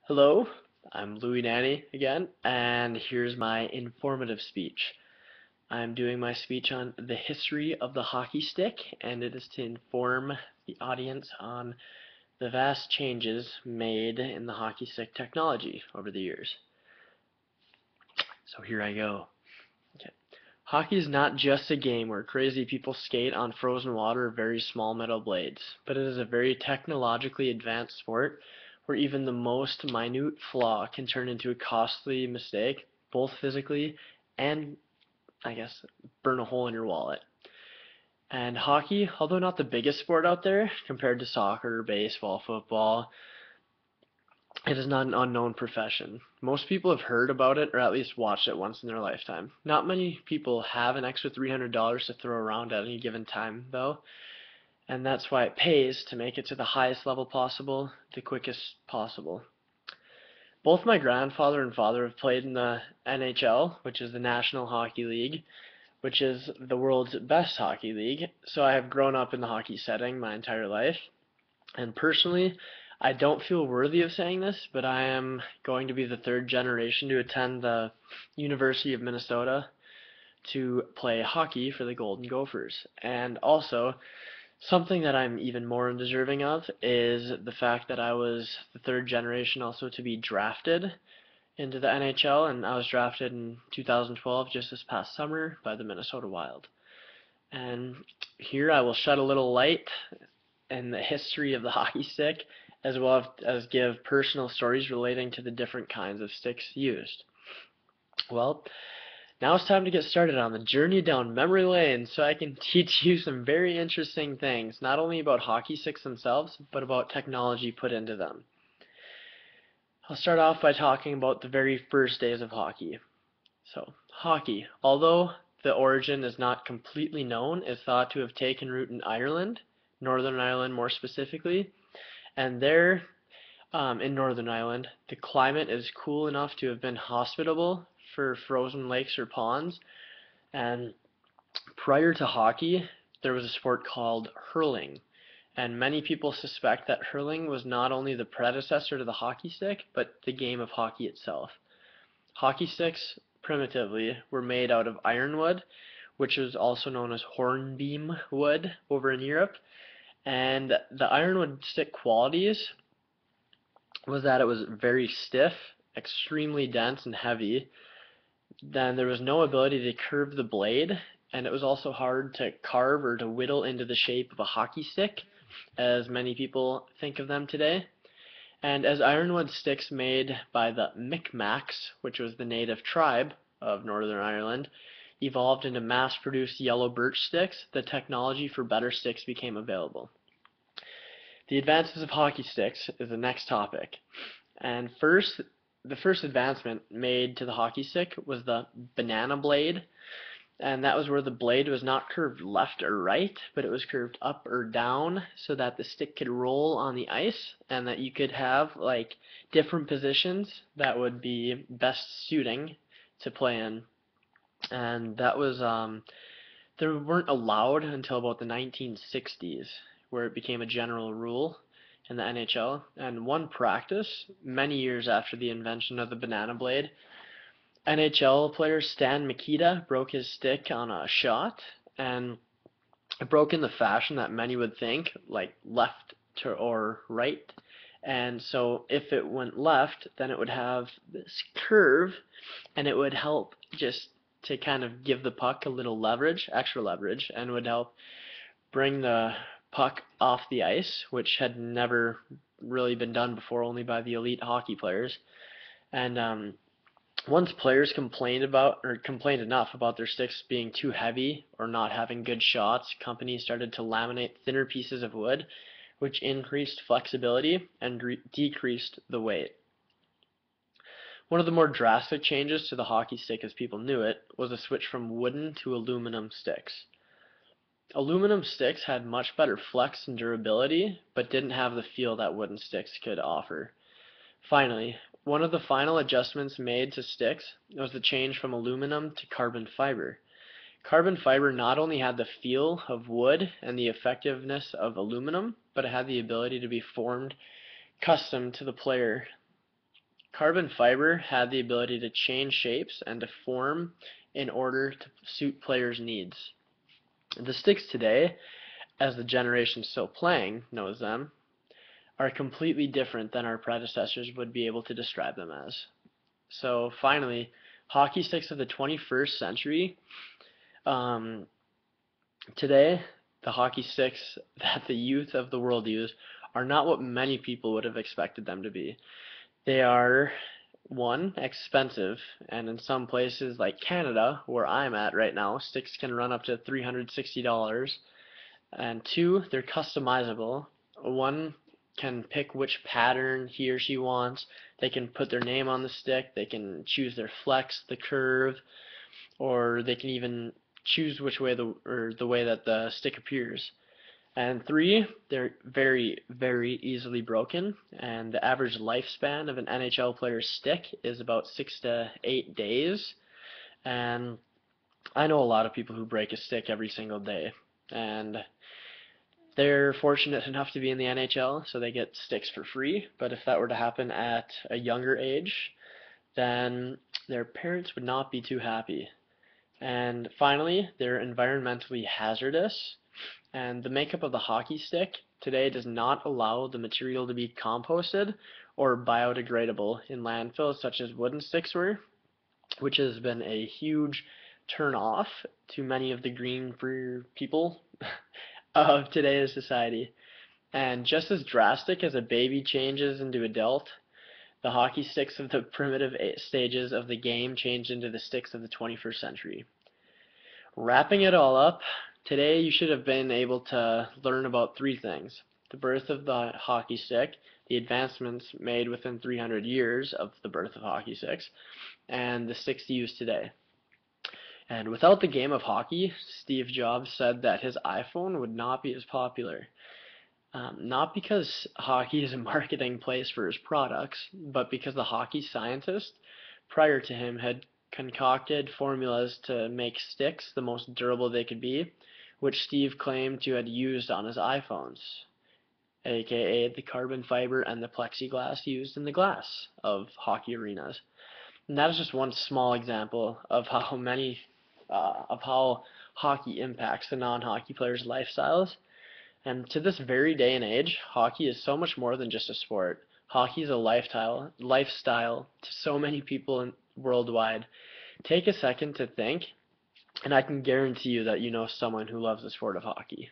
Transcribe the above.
Hello, I'm Louie Nanny again, and here's my informative speech. I'm doing my speech on the history of the hockey stick, and it is to inform the audience on the vast changes made in the hockey stick technology over the years. So here I go. Okay. Hockey is not just a game where crazy people skate on frozen water or very small metal blades, but it is a very technologically advanced sport where even the most minute flaw can turn into a costly mistake, both physically and, I guess, burn a hole in your wallet. And hockey, although not the biggest sport out there compared to soccer, baseball, football, it is not an unknown profession. Most people have heard about it or at least watched it once in their lifetime. Not many people have an extra $300 to throw around at any given time, though, and that's why it pays to make it to the highest level possible, the quickest possible. Both my grandfather and father have played in the NHL, which is the National Hockey League, which is the world's best hockey league, so I have grown up in the hockey setting my entire life. And personally, I don't feel worthy of saying this, but I am going to be the third generation to attend the University of Minnesota to play hockey for the Golden Gophers. And also, something that I'm even more undeserving of is the fact that I was the third generation also to be drafted into the NHL, and I was drafted in 2012, just this past summer, by the Minnesota Wild. And here I will shed a little light in the history of the hockey stick, as well as give personal stories relating to the different kinds of sticks used. Well, now it's time to get started on the journey down memory lane so I can teach you some very interesting things, not only about hockey sticks themselves, but about technology put into them. I'll start off by talking about the very first days of hockey. So, hockey, although the origin is not completely known, is thought to have taken root in Ireland, Northern Ireland more specifically, and there in Northern Ireland, the climate is cool enough to have been hospitable for frozen lakes or ponds. And prior to hockey, there was a sport called hurling. And many people suspect that hurling was not only the predecessor to the hockey stick, but the game of hockey itself. Hockey sticks, primitively, were made out of ironwood, which is also known as hornbeam wood over in Europe. And the ironwood stick qualities was that it was very stiff, extremely dense and heavy. Then there was no ability to curve the blade, and it was also hard to carve or to whittle into the shape of a hockey stick, as many people think of them today. And as ironwood sticks made by the Micmacs, which was the native tribe of Northern Ireland, evolved into mass-produced yellow birch sticks, the technology for better sticks became available. The advances of hockey sticks is the next topic. And the first advancement made to the hockey stick was the banana blade, and that was where the blade was not curved left or right, but it was curved up or down so that the stick could roll on the ice and that you could have like different positions that would be best suiting to play in. And that was they weren't allowed until about the 1960s, where it became a general rule in the NHL. And one practice, many years after the invention of the banana blade, NHL player Stan Mikita broke his stick on a shot, and it broke in the fashion that many would think, like left to or right. And so if it went left, then it would have this curve, and it would help just to kind of give the puck a little leverage, extra leverage, and would help bring the puck off the ice, which had never really been done before, only by the elite hockey players. And once players complained enough about their sticks being too heavy or not having good shots, companies started to laminate thinner pieces of wood, which increased flexibility and decreased the weight. One of the more drastic changes to the hockey stick as people knew it was a switch from wooden to aluminum sticks. Aluminum sticks had much better flex and durability, but didn't have the feel that wooden sticks could offer. Finally, one of the final adjustments made to sticks was the change from aluminum to carbon fiber. Carbon fiber not only had the feel of wood and the effectiveness of aluminum, but it had the ability to be formed custom to the player. Carbon fiber had the ability to change shapes and to form in order to suit players' needs. The sticks today, as the generation still playing knows them, are completely different than our predecessors would be able to describe them as. So finally, hockey sticks of the 21st century. Um, Today, the hockey sticks that the youth of the world use are not what many people would have expected them to be. They are, one, expensive, and in some places like Canada, where I'm at right now, sticks can run up to $360. And two, they're customizable. One can pick which pattern he or she wants. They can put their name on the stick. They can choose their flex, the curve, or they can even choose which way the way that the stick appears. And three, they're very, very easily broken, and the average lifespan of an NHL player's stick is about 6 to 8 days. And I know a lot of people who break a stick every single day, and they're fortunate enough to be in the NHL, so they get sticks for free. But if that were to happen at a younger age, then their parents would not be too happy. And finally, they're environmentally hazardous. And the makeup of the hockey stick today does not allow the material to be composted or biodegradable in landfills such as wooden sticks were, which has been a huge turn off to many of the green for people of today's society. And just as drastic as a baby changes into adult, the hockey sticks of the primitive stages of the game changed into the sticks of the 21st century. Wrapping it all up, today you should have been able to learn about three things: the birth of the hockey stick, the advancements made within 300 years of the birth of hockey sticks, and the sticks used today. And without the game of hockey, Steve Jobs said that his iPhone would not be as popular. Not because hockey is a marketing place for his products, but because the hockey scientists prior to him had concocted formulas to make sticks the most durable they could be, which Steve claimed to have used on his iPhones, aka the carbon fiber and the plexiglass used in the glass of hockey arenas. And that is just one small example of how hockey impacts the non-hockey players' lifestyles. And to this very day and age, hockey is so much more than just a sport. Hockey is a lifestyle to so many people worldwide. Take a second to think, and I can guarantee you that you know someone who loves the sport of hockey.